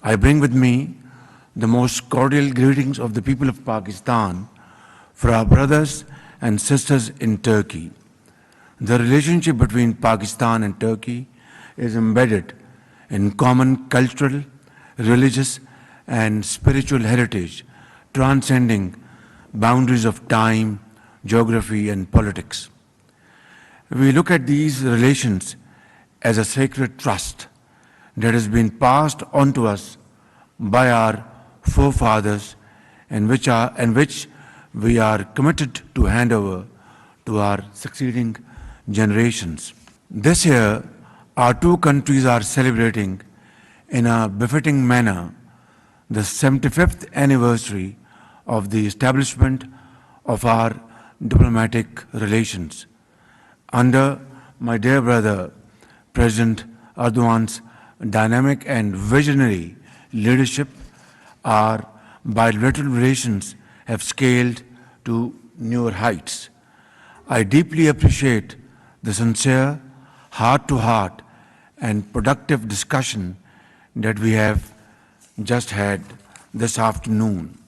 I bring with me the most cordial greetings of the people of Pakistan for our brothers and sisters in Turkey. The relationship between Pakistan and Turkey is embedded in common cultural, religious, and spiritual heritage, transcending boundaries of time, geography, and politics. We look at these relations as a sacred trust that has been passed on to us by our forefathers and which we are committed to hand over to our succeeding generations. This year, our two countries are celebrating in a befitting manner the 75th anniversary of the establishment of our diplomatic relations. Under my dear brother, President Erdogan's dynamic and visionary leadership, our bilateral relations have scaled to newer heights. I deeply appreciate the sincere, heart-to-heart and productive discussion that we have just had this afternoon.